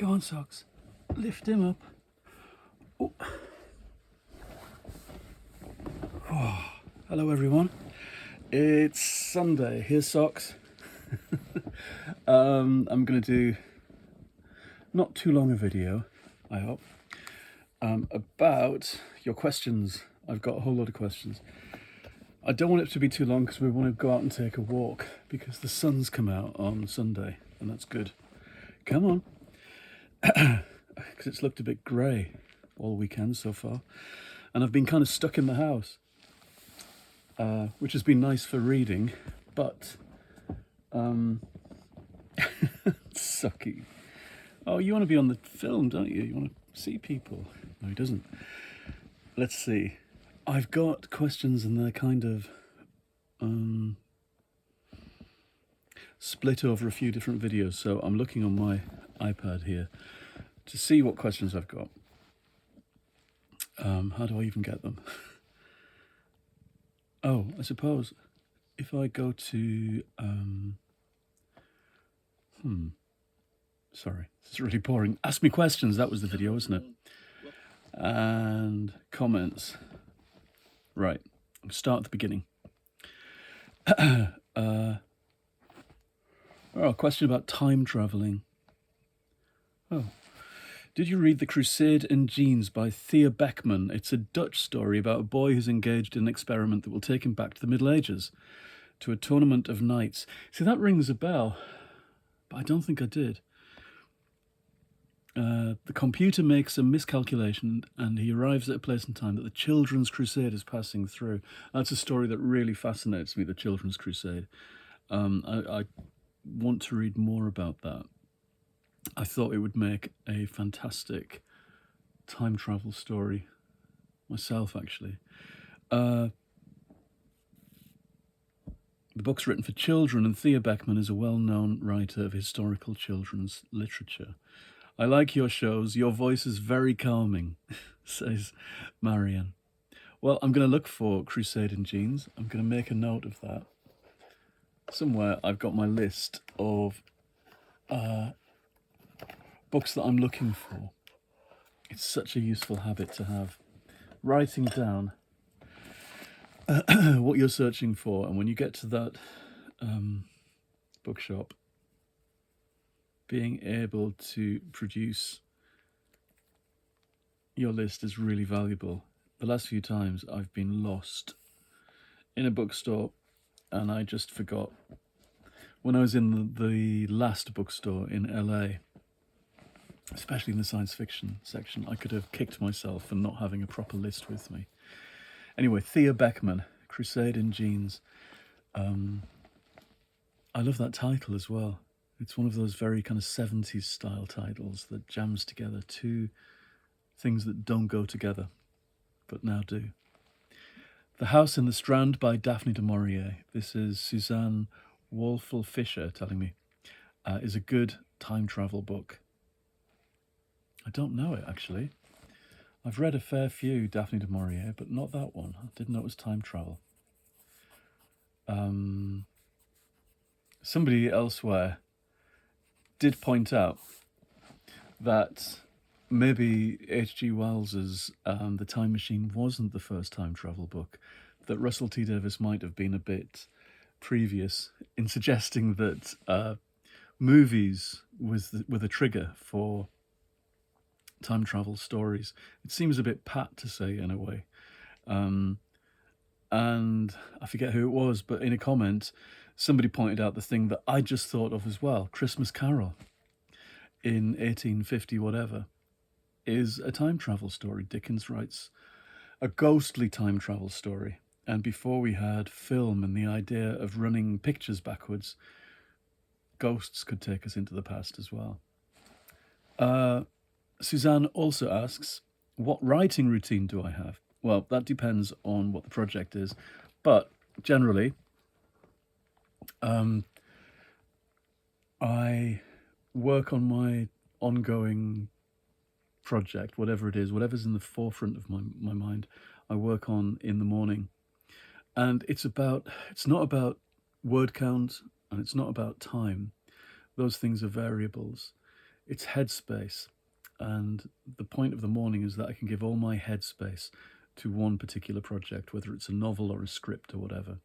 Go on, Socks. Lift him up. Oh. Oh. Hello, everyone. It's Sunday. Here's Socks. I'm going to do not too long a video, I hope, about your questions. I've got a whole lot of questions. I don't want it to be too long because we want to go out and take a walk because the sun's come out on Sunday and that's good. Come on. Because it's looked a bit grey all weekend so far. And I've been kind of stuck in the house, which has been nice for reading, but sucky. Oh, you want to be on the film, don't you? You want to see people. No, he doesn't. Let's see. I've got questions and they're kind of split over a few different videos. So I'm looking on my iPad here to see what questions I've got. How do I even get them? Oh, I suppose if I go to... Sorry, this is really boring. Ask me questions, that was the video, wasn't it? And comments. Right, start at the beginning. A question about time travelling. Oh. Did you read The Crusade in Jeans by Thea Beckman? It's a Dutch story about a boy who's engaged in an experiment that will take him back to the Middle Ages, to a tournament of knights. See, that rings a bell, but I don't think I did. The computer makes a miscalculation and he arrives at a place and time that the Children's Crusade is passing through. That's a story that really fascinates me, the Children's Crusade. I want to read more about that. I thought it would make a fantastic time travel story myself, actually. The book's written for children, and Thea Beckman is a well-known writer of historical children's literature. I like your shows. Your voice is very calming, says Marian. Well, I'm going to look for Crusade in Jeans. I'm going to make a note of that. Somewhere I've got my list of books that I'm looking for. It's such a useful habit to have. Writing down what you're searching for, and when you get to that bookshop, being able to produce your list is really valuable. The last few times I've been lost in a bookstore and I just forgot. When I was in the last bookstore in LA, especially in the science fiction section, I could have kicked myself for not having a proper list with me. Anyway, Thea Beckman, Crusade in Jeans. I love that title as well. It's one of those very kind of 70s style titles that jams together two things that don't go together, but now do. The House in the Strand by Daphne du Maurier. This is Suzanne Wolfel-Fisher telling me. Is a good time travel book. I don't know it, actually. I've read a fair few Daphne du Maurier, but not that one. I didn't know it was time travel. Somebody elsewhere did point out that maybe H.G. Wells's The Time Machine wasn't the first time travel book, that Russell T Davies might have been a bit previous in suggesting that movies were the trigger for time travel stories. It seems a bit pat to say in a way. And I forget who it was, but in a comment, somebody pointed out the thing that I just thought of as well. Christmas Carol in 1850 whatever is a time travel story. Dickens writes a ghostly time travel story. And before we had film and the idea of running pictures backwards, ghosts could take us into the past as well. Suzanne also asks, what writing routine do I have? Well, that depends on what the project is, but generally, I work on my ongoing project, whatever it is, whatever's in the forefront of my mind, I work on in the morning. And it's not about word count and it's not about time. Those things are variables. It's headspace. And the point of the morning is that I can give all my headspace to one particular project, whether it's a novel or a script or whatever.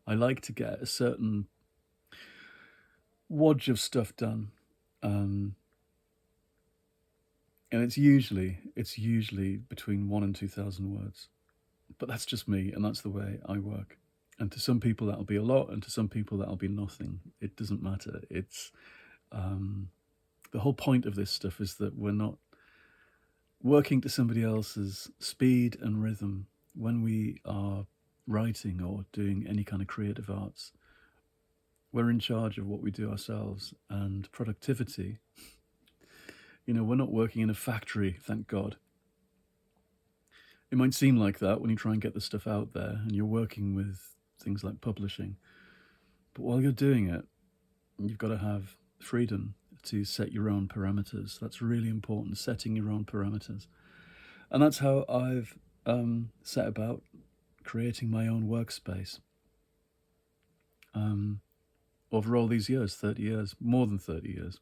I like to get a certain wodge of stuff done. And it's usually between 1 and 2,000 words. But that's just me, and that's the way I work. And to some people that'll be a lot, and to some people that'll be nothing. It doesn't matter. It's the whole point of this stuff is that we're not working to somebody else's speed and rhythm when we are writing or doing any kind of creative arts. We're in charge of what we do ourselves, and productivity. We're not working in a factory, thank God. It might seem like that when you try and get the stuff out there and you're working with things like publishing. But while you're doing it, you've got to have freedom to set your own parameters. That's really important, setting your own parameters. And that's how I've set about creating my own workspace. Over all these years, 30 years, more than 30 years,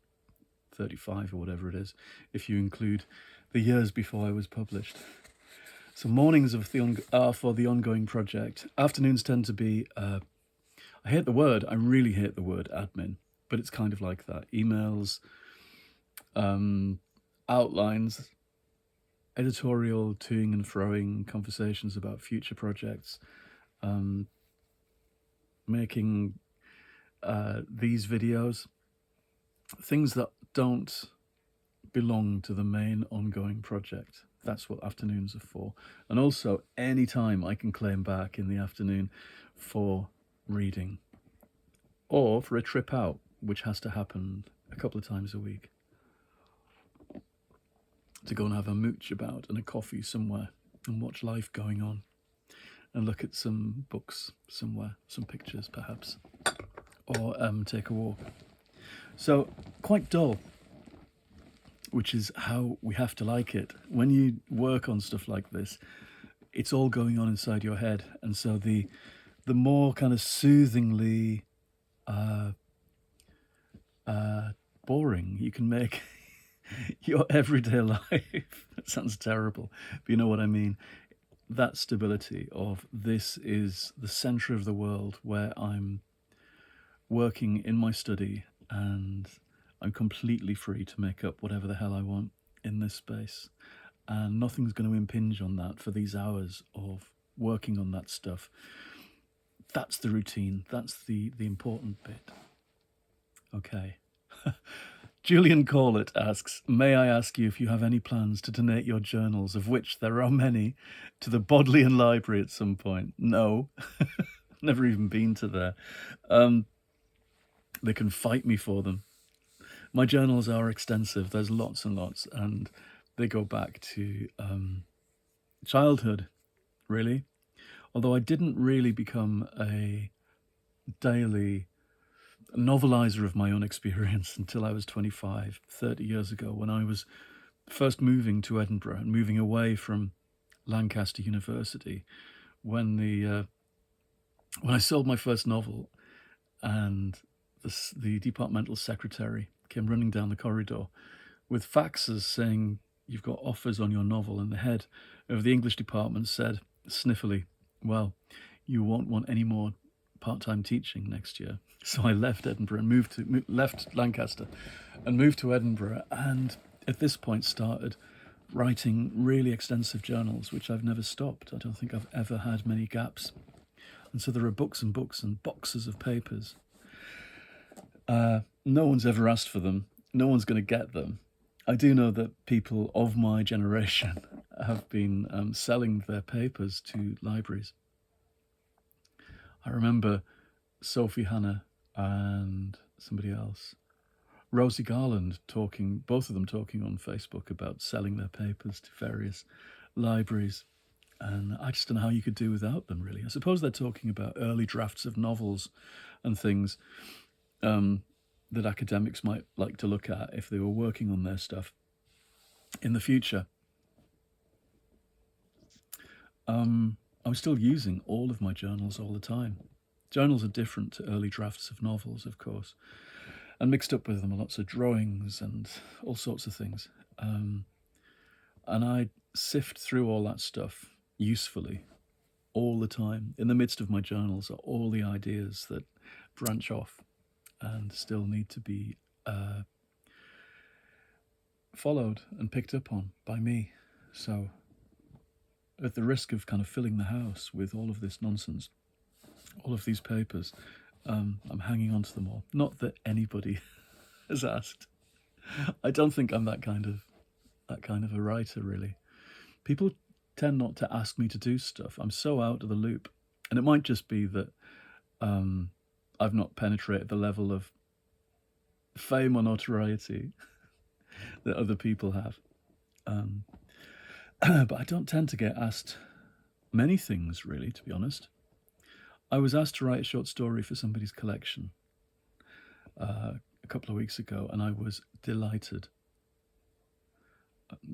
35 or whatever it is, if you include the years before I was published. So mornings are for the ongoing project. Afternoons tend to be, I hate the word, I really hate the word admin, but it's kind of like that. Emails, outlines, editorial toing and froing, conversations about future projects, making these videos, things that don't belong to the main ongoing project. That's what afternoons are for. And also any time I can claim back in the afternoon for reading or for a trip out, which has to happen a couple of times a week, to go and have a mooch about and a coffee somewhere and watch life going on and look at some books somewhere, some pictures perhaps, or take a walk. So quite dull, which is how we have to like it. When you work on stuff like this, it's all going on inside your head. And so the more kind of soothingly boring you can make your everyday life. That sounds terrible, but you know what I mean. That stability of this is the center of the world where I'm working in my study and I'm completely free to make up whatever the hell I want in this space. And nothing's going to impinge on that for these hours of working on that stuff. That's the routine. That's the important bit. Okay. Julian Corlett asks, may I ask you if you have any plans to donate your journals, of which there are many, to the Bodleian Library at some point? No. Never even been to there. They can fight me for them. My journals are extensive. There's lots and lots, and they go back to childhood, really. Although I didn't really become a daily novelizer of my own experience until I was 25, 30 years ago, when I was first moving to Edinburgh and moving away from Lancaster University, when I sold my first novel and the departmental secretary came running down the corridor with faxes saying, you've got offers on your novel, and the head of the English department said sniffily, well, you won't want any more part-time teaching next year. So I left Edinburgh and left Lancaster and moved to Edinburgh, and at this point started writing really extensive journals, which I've never stopped. I don't think I've ever had many gaps. And so there are books and books and boxes of papers. No one's ever asked for them. No one's going to get them. I do know that people of my generation have been selling their papers to libraries. I remember Sophie Hannah and somebody else, Rosie Garland, both of them talking on Facebook about selling their papers to various libraries. And I just don't know how you could do without them, really. I suppose they're talking about early drafts of novels and things that academics might like to look at if they were working on their stuff in the future. I'm still using all of my journals all the time. Journals are different to early drafts of novels, of course. and mixed up with them are lots of drawings and all sorts of things. And I sift through all that stuff usefully all the time. In the midst of my journals are all the ideas that branch off and still need to be followed and picked up on by me. So, at the risk of kind of filling the house with all of this nonsense, all of these papers, I'm hanging on to them all. Not that anybody has asked. I don't think I'm that kind of a writer, really. People tend not to ask me to do stuff. I'm so out of the loop, and it might just be that I've not penetrated the level of fame or notoriety that other people have. But I don't tend to get asked many things, really, to be honest. I was asked to write a short story for somebody's collection a couple of weeks ago, and I was delighted.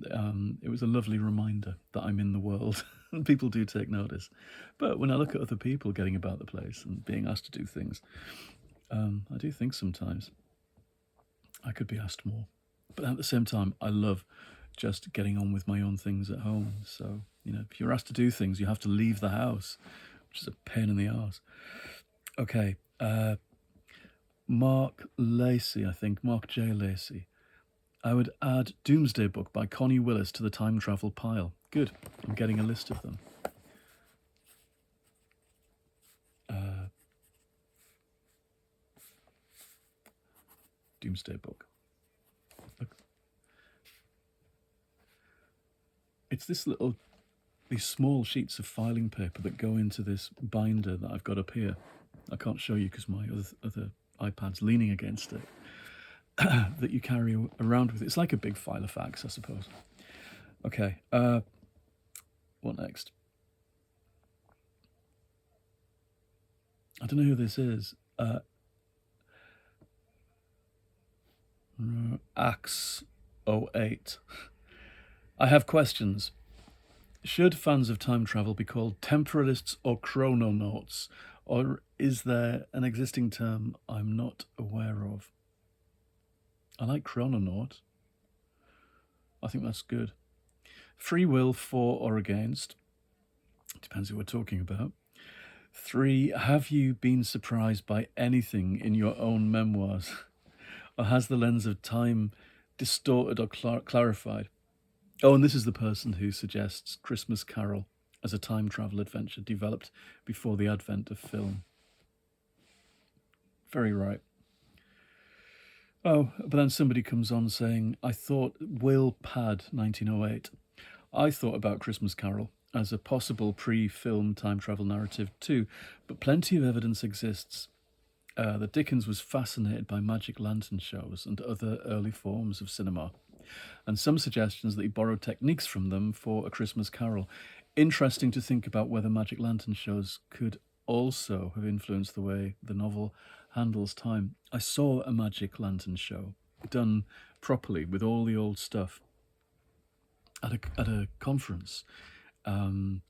It was a lovely reminder that I'm in the world, and people do take notice. But when I look at other people getting about the place and being asked to do things, I do think sometimes I could be asked more. But at the same time, I love just getting on with my own things at home. So, if you're asked to do things, you have to leave the house, which is a pain in the arse. Okay, Mark Lacey, I think, Mark J. Lacey. I would add Doomsday Book by Connie Willis to the time travel pile. Good, I'm getting a list of them. Doomsday Book. Look. It's these small sheets of filing paper that go into this binder that I've got up here. I can't show you because my other iPad's leaning against it. That you carry around with. It's like a big file of facts, I suppose. Okay, what next? I don't know who this is. Axe08. I have questions. Should fans of time travel be called temporalists or chrononauts, or is there an existing term I'm not aware of? I like chrononaut. I think that's good. Free will, for or against. Depends who we're talking about. 3, have you been surprised by anything in your own memoirs? Or has the lens of time distorted or clarified? Oh, and this is the person who suggests Christmas Carol as a time travel adventure developed before the advent of film. Very right. Oh, but then somebody comes on saying, I thought Will Pad 1908. I thought about Christmas Carol as a possible pre-film time travel narrative too, but plenty of evidence exists that Dickens was fascinated by magic lantern shows and other early forms of cinema, and some suggestions that he borrowed techniques from them for A Christmas Carol. Interesting to think about whether magic lantern shows could also have influenced the way the novel handles time. I saw a magic lantern show done properly with all the old stuff at a conference on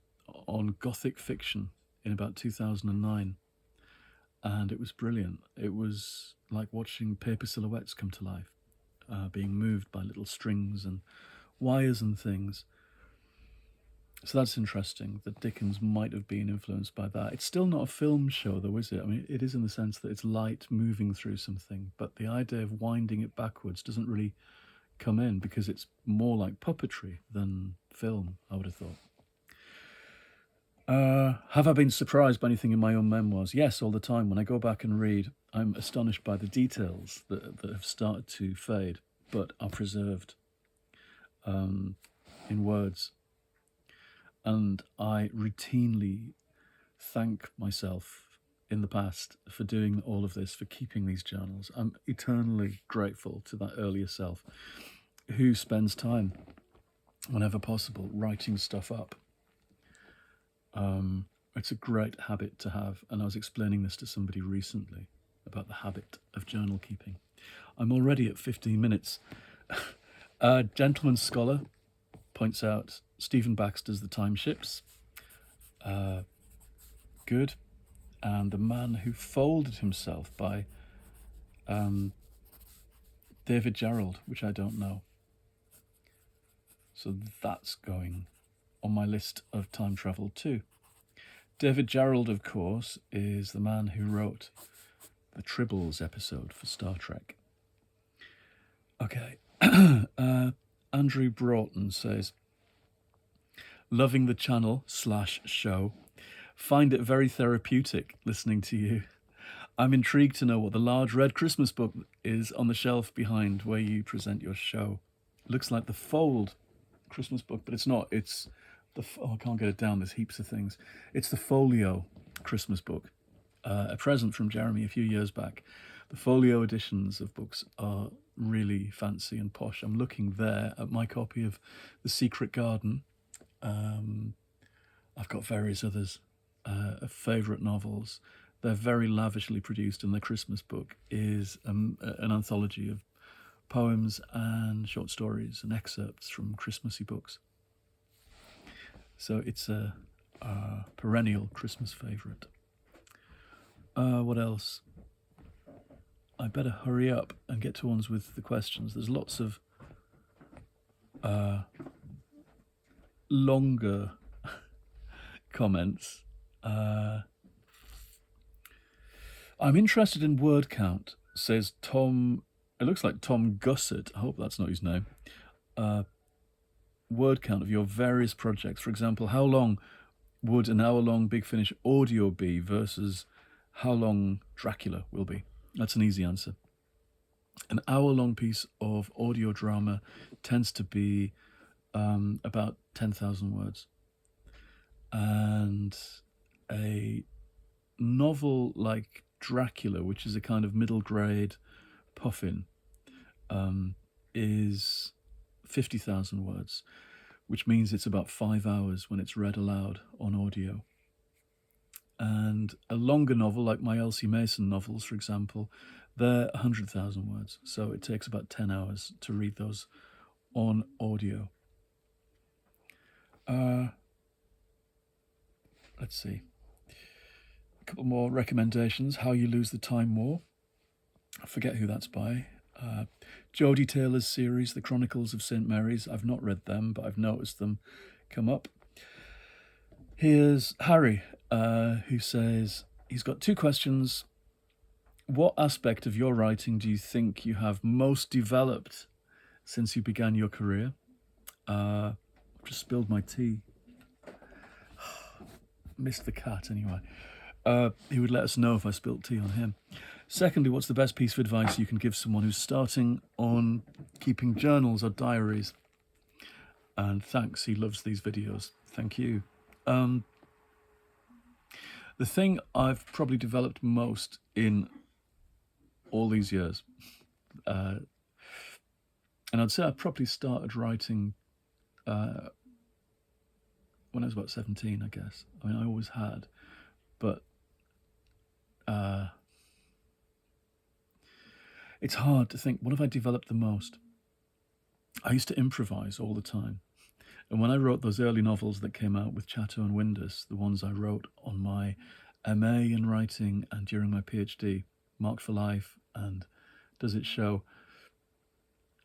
Gothic fiction in about 2009. And it was brilliant. It was like watching paper silhouettes come to life, being moved by little strings and wires and things. So that's interesting that Dickens might have been influenced by that. It's still not a film show, though, is it? I mean, it is in the sense that it's light moving through something, but the idea of winding it backwards doesn't really come in because it's more like puppetry than film, I would have thought. Have I been surprised by anything in my own memoirs? Yes, all the time. When I go back and read, I'm astonished by the details that have started to fade, but are preserved in words. And I routinely thank myself in the past for doing all of this, for keeping these journals. I'm eternally grateful to that earlier self who spends time, whenever possible, writing stuff up. It's a great habit to have, and I was explaining this to somebody recently about the habit of journal keeping. I'm already at 15 minutes. Gentleman Scholar points out Stephen Baxter's The Time Ships. Good. And The Man Who Folded Himself by David Gerald, which I don't know. So that's going on my list of time travel too. David Gerald, of course, is the man who wrote the Tribbles episode for Star Trek. Okay. Andrew Broughton says, loving the channel/show. Find it very therapeutic listening to you. I'm intrigued to know what the large red Christmas book is on the shelf behind where you present your show. Looks like the Fold Christmas book, but it's not. It's the... Oh, I can't get it down. There's heaps of things. It's the Folio Christmas book. A present from Jeremy a few years back. The folio editions of books are really fancy and posh. I'm looking there at my copy of The Secret Garden. I've got various others, favourite novels. They're very lavishly produced, and the Christmas book is an anthology of poems and short stories and excerpts from Christmassy books. So it's a perennial Christmas favourite. What else? I better hurry up and get to ones with the questions. There's lots of longer comments. I'm interested in word count, says Tom. It looks like Tom Gussett. I hope that's not his name. Word count of your various projects. For example, how long would an hour-long Big Finish audio be versus how long Dracula will be? That's an easy answer. An hour-long piece of audio drama tends to be about 10,000 words. And a novel like Dracula, which is a kind of middle-grade puffin, is 50,000 words, which means it's about 5 hours when it's read aloud on audio. And a longer novel, like my Elsie Mason novels, for example, they're 100,000 words. So it takes about 10 hours to read those on audio. Let's see. A couple more recommendations. How You Lose the Time War. I forget who that's by. Jodie Taylor's series, The Chronicles of St. Mary's. I've not read them, but I've noticed them come up. Here's Harry, who says he's got 2 questions. What aspect of your writing do you think you have most developed since you began your career? I've just spilled my tea. Missed the cat anyway. He would let us know if I spilt tea on him. Secondly, what's the best piece of advice you can give someone who's starting on keeping journals or diaries? And thanks, he loves these videos. Thank you. The thing I've probably developed most in all these years, and I'd say I probably started writing when I was about 17, I guess. I mean, I always had, but it's hard to think, what have I developed the most? I used to improvise all the time. And when I wrote those early novels that came out with Chatto and Windus, the ones I wrote on my MA in writing and during my PhD, Marked for Life and Does It Show,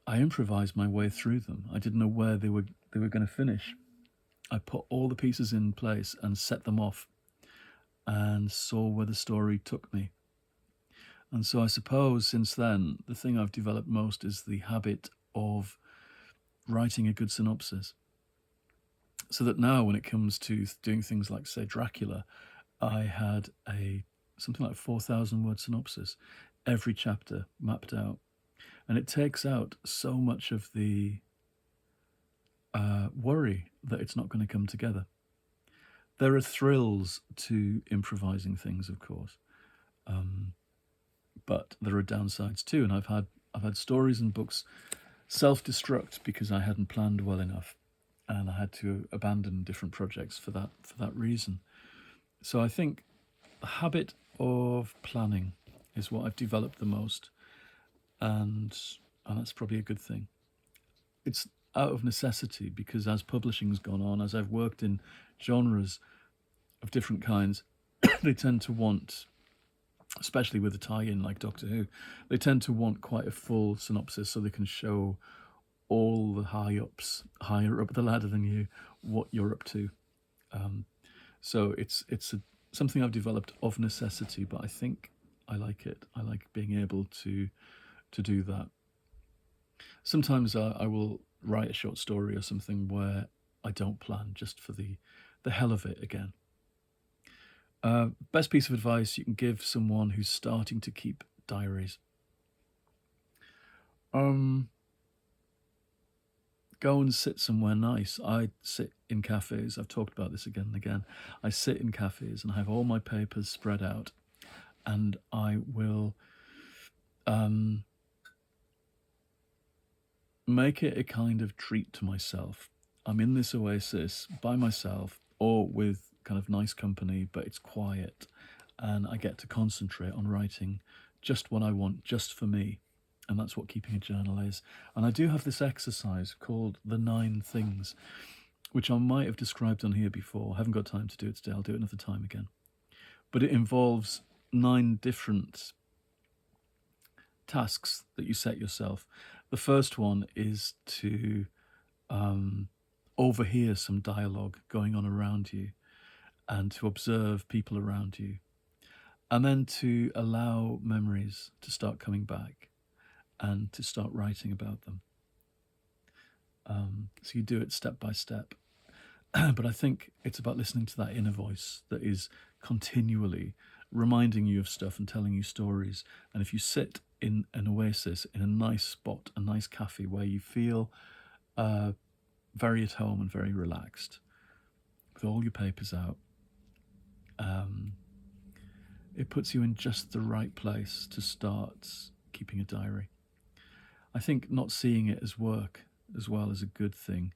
I improvised my way through them. I didn't know where they were going to finish. I put all the pieces in place and set them off and saw where the story took me. And so I suppose since then, the thing I've developed most is the habit of writing a good synopsis. So that now when it comes to doing things like, say, Dracula, I had something like 4,000 word synopsis, every chapter mapped out. And it takes out so much of the worry that it's not going to come together. There are thrills to improvising things, of course, but there are downsides too. And I've had stories and books self-destruct because I hadn't planned well enough, and I had to abandon different projects for that reason. So I think the habit of planning is what I've developed the most, and that's probably a good thing. It's out of necessity because as publishing's gone on, as I've worked in genres of different kinds, they tend to want especially with a tie-in like Doctor Who, they tend to want quite a full synopsis so they can show all the higher up the ladder than you, what you're up to. So it's something I've developed of necessity, but I think I like it. I like being able to do that. Sometimes I will write a short story or something where I don't plan, just for the hell of it again. Best piece of advice you can give someone who's starting to keep diaries. Go and sit somewhere nice. I sit in cafes. I've talked about this again and again. I sit in cafes and I have all my papers spread out, and I will make it a kind of treat to myself. I'm in this oasis by myself or with kind of nice company, but it's quiet, and I get to concentrate on writing just what I want, just for me. And that's what keeping a journal is. And I do have this exercise called the 9 things, which I might have described on here before. I haven't got time to do it today. I'll do it another time again. But it involves 9 different tasks that you set yourself. The first one is to overhear some dialogue going on around you and to observe people around you. And then to allow memories to start coming back and to start writing about them. So you do it step by step. But I think it's about listening to that inner voice that is continually reminding you of stuff and telling you stories. And if you sit in an oasis, in a nice spot, a nice cafe where you feel very at home and very relaxed, with all your papers out, it puts you in just the right place to start keeping a diary. I think not seeing it as work as well is a good thing.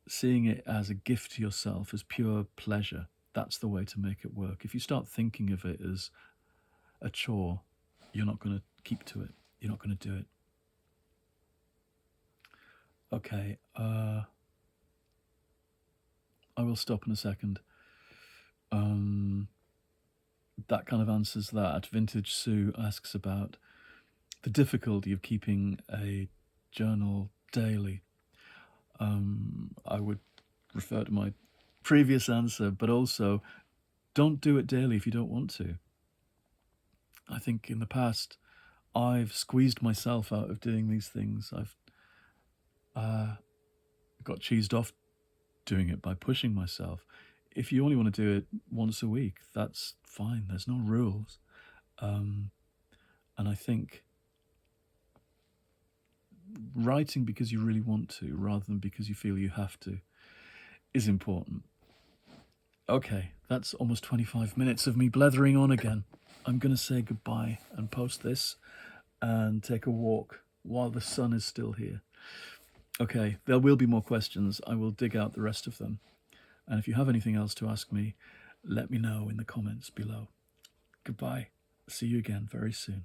Seeing it as a gift to yourself, as pure pleasure, that's the way to make it work. If you start thinking of it as a chore, you're not going to keep to it. You're not going to do it. Okay, I will stop in a second. That kind of answers that. Vintage Sue asks about the difficulty of keeping a journal daily. I would refer to my previous answer, but also don't do it daily if you don't want to. I think in the past I've squeezed myself out of doing these things. I've got cheesed off doing it by pushing myself. If you only want to do it once a week, that's fine. There's no rules. And I think writing because you really want to, rather than because you feel you have to, is important. Okay, that's almost 25 minutes of me blethering on again. I'm going to say goodbye and post this and take a walk while the sun is still here. Okay, there will be more questions. I will dig out the rest of them. And if you have anything else to ask me, let me know in the comments below. Goodbye. See you again very soon.